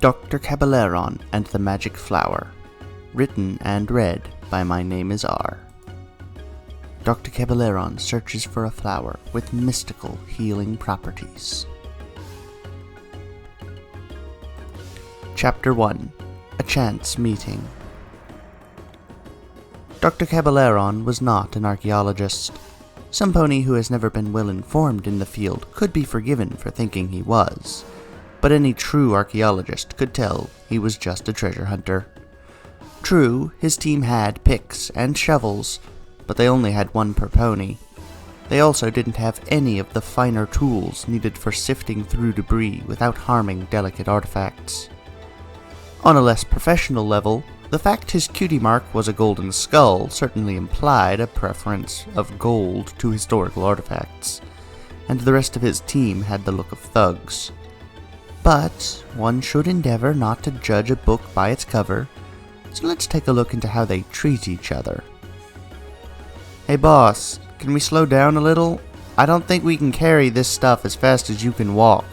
Dr. Caballeron and the Magic Flower. Written and read by My Name is R. Dr. Caballeron searches for a flower with mystical healing properties. Chapter 1. A Chance Meeting. Dr. Caballeron was not an archaeologist. Some pony who has never been well informed in the field could be forgiven for thinking he was, but any true archaeologist could tell he was just a treasure hunter. True, his team had picks and shovels, but they only had one per pony. They also didn't have any of the finer tools needed for sifting through debris without harming delicate artifacts. On a less professional level, the fact his cutie mark was a golden skull certainly implied a preference of gold to historical artifacts, and the rest of his team had the look of thugs. But one should endeavor not to judge a book by its cover, so let's take a look into how they treat each other. Hey boss, can we slow down a little? I don't think we can carry this stuff as fast as you can walk.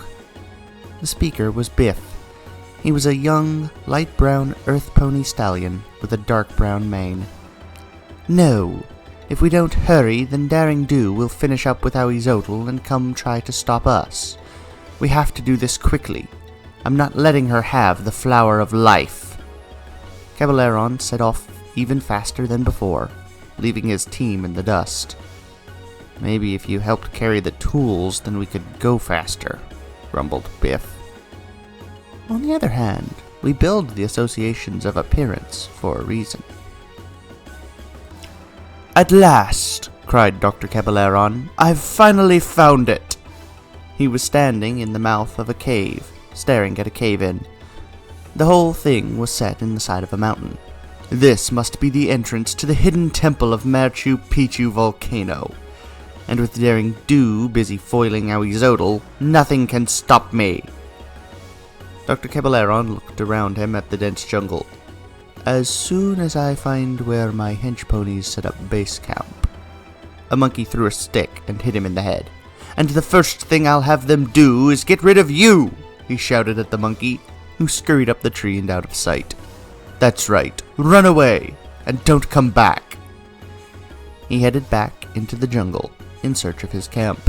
The speaker was Biff. He was a young, light brown earth pony stallion with a dark brown mane. No, if we don't hurry, then Daring Do will finish up with our Izotl and come try to stop us. We have to do this quickly. I'm not letting her have the flower of life. Caballeron set off even faster than before, leaving his team in the dust. Maybe if you helped carry the tools, then we could go faster, grumbled Biff. On the other hand, we build the associations of appearance for a reason. At last, cried Dr. Caballeron, I've finally found it. He was standing in the mouth of a cave, staring at a cave-in. The whole thing was set in the side of a mountain. This must be the entrance to the hidden temple of Machu Picchu volcano. And with Daring Do busy foiling our Izotl, nothing can stop me. Dr. Caballeron looked around him at the dense jungle. As soon as I find where my hench ponies set up base camp. A monkey threw a stick and hit him in the head. And the first thing I'll have them do is get rid of you, he shouted at the monkey, who scurried up the tree and out of sight. That's right, run away, and don't come back. He headed back into the jungle in search of his camp.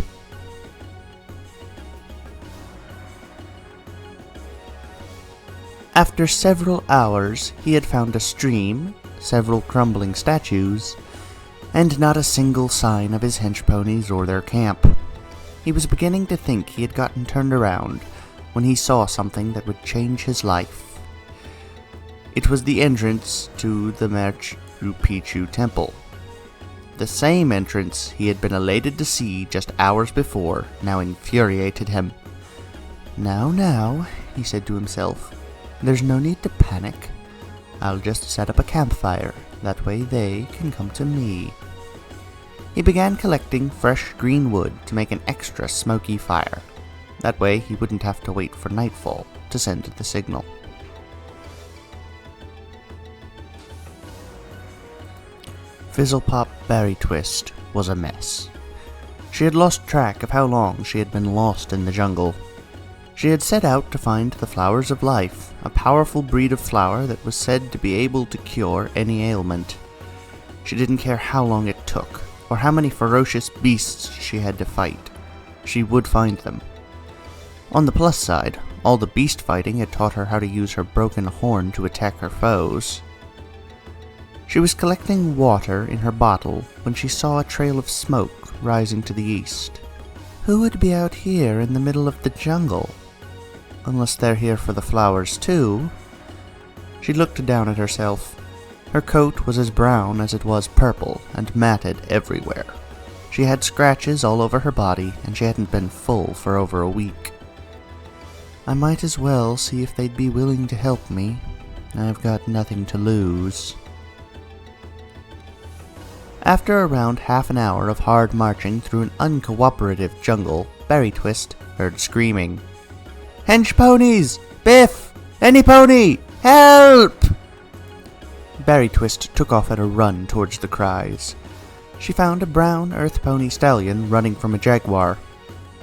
After several hours, he had found a stream, several crumbling statues, and not a single sign of his hench ponies or their camp. He was beginning to think he had gotten turned around when he saw something that would change his life. It was the entrance to the Machu Picchu temple. The same entrance he had been elated to see just hours before now infuriated him. Now, he said to himself, there's no need to panic. I'll just set up a campfire. That way they can come to me. He began collecting fresh green wood to make an extra smoky fire. That way he wouldn't have to wait for nightfall to send the signal. Fizzlepop Berry Twist was a mess. She had lost track of how long she had been lost in the jungle. She had set out to find the Flowers of Life, a powerful breed of flower that was said to be able to cure any ailment. She didn't care how long it took, or how many ferocious beasts she had to fight. She would find them. On the plus side, all the beast fighting had taught her how to use her broken horn to attack her foes. She was collecting water in her bottle when she saw a trail of smoke rising to the east. Who would be out here in the middle of the jungle? Unless they're here for the flowers too. She looked down at herself. Her coat was as brown as it was purple and matted everywhere. She had scratches all over her body, and she hadn't been full for over a week. I might as well see if they'd be willing to help me. I've got nothing to lose. After around half an hour of hard marching through an uncooperative jungle, Berry Twist heard screaming. Hench ponies! Biff! Any pony! Help! Berry Twist took off at a run towards the cries. She found a brown earth pony stallion running from a jaguar.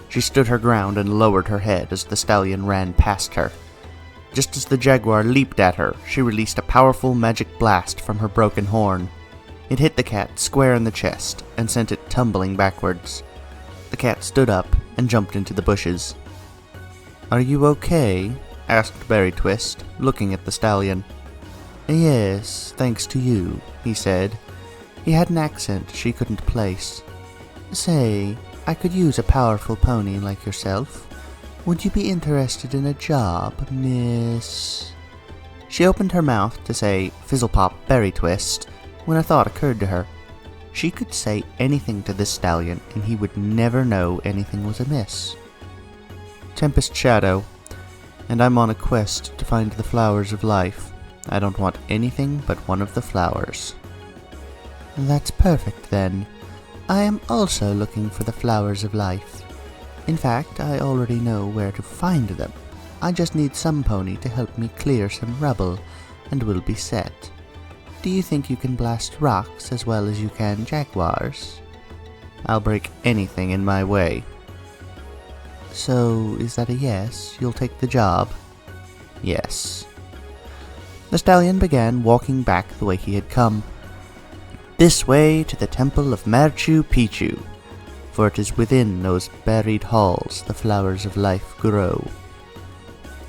She stood her ground and lowered her head as the stallion ran past her. Just as the jaguar leaped at her, she released a powerful magic blast from her broken horn. It hit the cat square in the chest and sent it tumbling backwards. The cat stood up and jumped into the bushes. "Are you okay?" asked Berry Twist, looking at the stallion. "Yes, thanks to you," he said. He had an accent she couldn't place. "Say, I could use a powerful pony like yourself. Would you be interested in a job, miss?" She opened her mouth to say, "Fizzlepop Berry Twist," when a thought occurred to her. She could say anything to this stallion, and he would never know anything was amiss. "Tempest Shadow, and I'm on a quest to find the flowers of life. I don't want anything but one of the flowers." "That's perfect, then. I am also looking for the flowers of life. In fact, I already know where to find them. I just need some pony to help me clear some rubble, and we'll be set. Do you think you can blast rocks as well as you can jaguars?" "I'll break anything in my way." "So, is that a yes? You'll take the job?" "Yes." The stallion began walking back the way he had come. "This way to the Temple of Machu Picchu, for it is within those buried halls the flowers of life grow."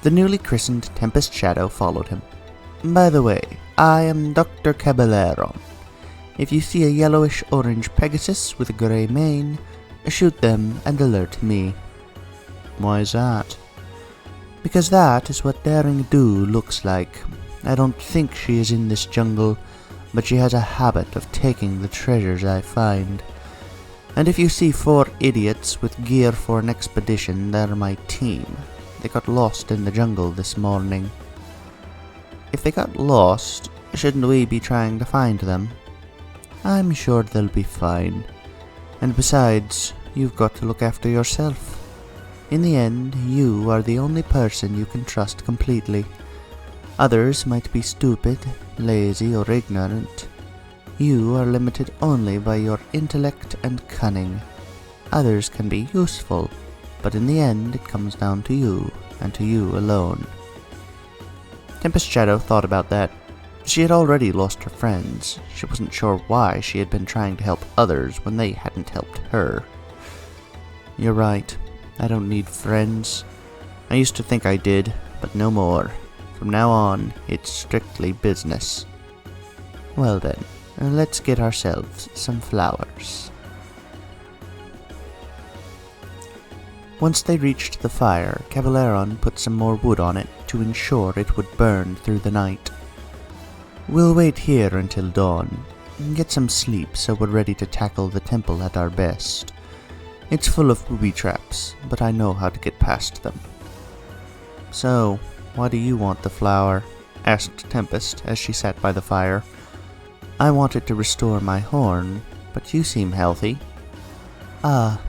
The newly christened Tempest Shadow followed him. "By the way, I am Dr. Caballeron. If you see a yellowish-orange Pegasus with a grey mane, shoot them and alert me." "Why's that?" "Because that is what Daring Do looks like. I don't think she is in this jungle, but she has a habit of taking the treasures I find. And if you see 4 idiots with gear for an expedition, they're my team. They got lost in the jungle this morning." "If they got lost, shouldn't we be trying to find them?" "I'm sure they'll be fine. And besides, you've got to look after yourself. In the end, you are the only person you can trust completely. Others might be stupid, lazy, or ignorant. You are limited only by your intellect and cunning. Others can be useful, but in the end it comes down to you, and to you alone." Tempest Shadow thought about that. She had already lost her friends. She wasn't sure why she had been trying to help others when they hadn't helped her. "You're right. I don't need friends. I used to think I did, but no more. From now on, it's strictly business." "Well then, let's get ourselves some flowers." Once they reached the fire, Caballeron put some more wood on it to ensure it would burn through the night. "We'll wait here until dawn. Get some sleep so we're ready to tackle the temple at our best. It's full of booby traps, but I know how to get past them." "So, why do you want the flower?" asked Tempest as she sat by the fire. "I want it to restore my horn, but you seem healthy." "Ah,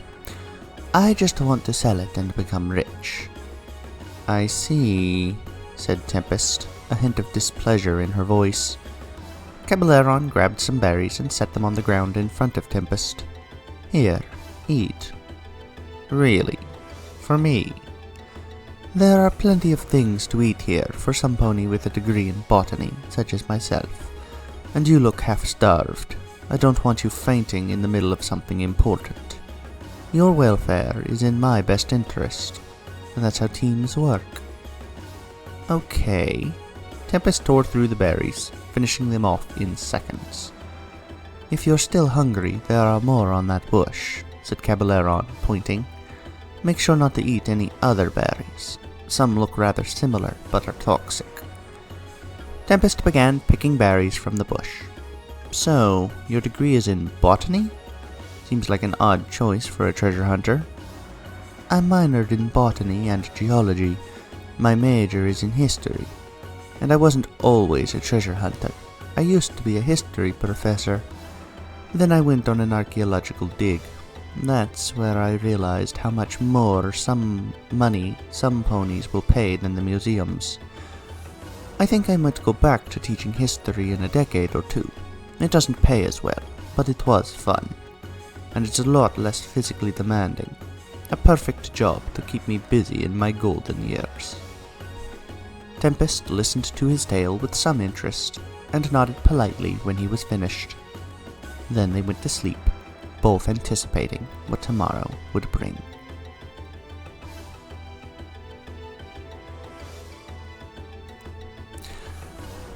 I just want to sell it and become rich." "I see," said Tempest, a hint of displeasure in her voice. Caballeron grabbed some berries and set them on the ground in front of Tempest. "Here, eat." "Really? For me?" "There are plenty of things to eat here for some pony with a degree in botany, such as myself. And you look half-starved. I don't want you fainting in the middle of something important. Your welfare is in my best interest, and that's how teams work." "Okay." Tempest tore through the berries, finishing them off in seconds. "If you're still hungry, there are more on that bush," said Caballeron, pointing. "Make sure not to eat any other berries. Some look rather similar, but are toxic." Tempest began picking berries from the bush. "So, your degree is in botany? Seems like an odd choice for a treasure hunter." "I minored in botany and geology. My major is in history. And I wasn't always a treasure hunter. I used to be a history professor. Then I went on an archaeological dig. That's where I realized how much more money some ponies will pay than the museums. I think I might go back to teaching history in a decade or 2. It doesn't pay as well, but it was fun. And it's a lot less physically demanding. A perfect job to keep me busy in my golden years." Tempest listened to his tale with some interest, and nodded politely when he was finished. Then they went to sleep, both anticipating what tomorrow would bring.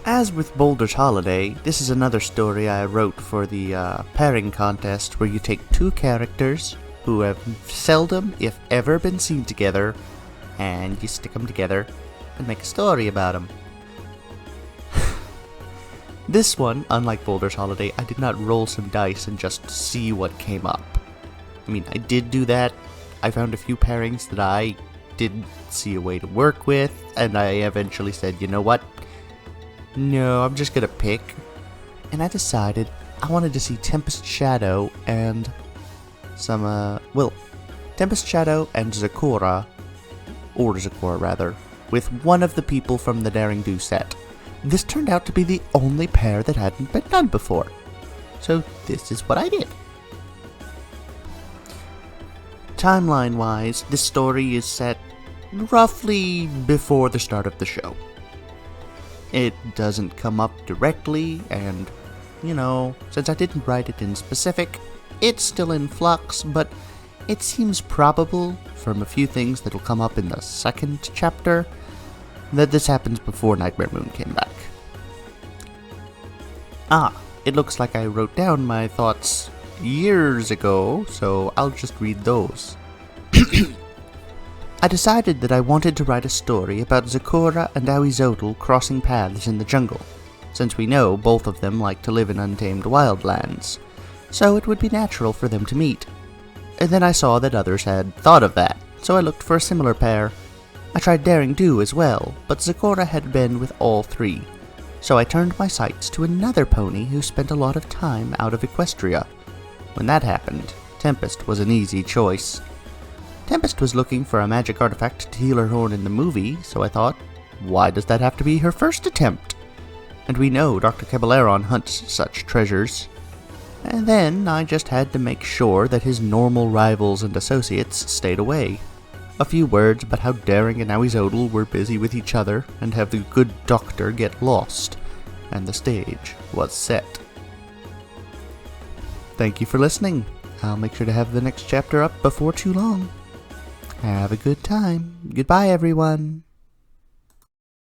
As with Boulder's Holiday, this is another story I wrote for the pairing contest where you take two characters who have seldom, if ever, been seen together, and you stick them together and make a story about them. This one, unlike Boulder's Holiday, I did not roll some dice and just see what came up. I mean, I did do that. I found a few pairings that I didn't see a way to work with, and I eventually said, you know what? No, I'm just gonna pick. And I decided I wanted to see Tempest Shadow and Tempest Shadow and Zakora, with one of the people from the Daring Do set. This turned out to be the only pair that hadn't been done before. So this is what I did. Timeline-wise, this story is set roughly before the start of the show. It doesn't come up directly, and, since I didn't write it in specific, it's still in flux, but it seems probable, from a few things that'll come up in the second chapter, that this happens before Nightmare Moon came back. It looks like I wrote down my thoughts years ago, so I'll just read those. I decided that I wanted to write a story about Zakora and Awizotl crossing paths in the jungle, since we know both of them like to live in untamed wildlands, so it would be natural for them to meet. And then I saw that others had thought of that, so I looked for a similar pair. I tried Daring Do as well, but Zakora had been with all three, so I turned my sights to another pony who spent a lot of time out of Equestria. When that happened, Tempest was an easy choice. Tempest was looking for a magic artifact to heal her horn in the movie, so I thought, why does that have to be her first attempt? And we know Dr. Caballeron hunts such treasures. And then I just had to make sure that his normal rivals and associates stayed away. A few words about how Daring and Awizotl were busy with each other, and have the good doctor get lost, and the stage was set. Thank you for listening. I'll make sure to have the next chapter up before too long. Have a good time. Goodbye, everyone.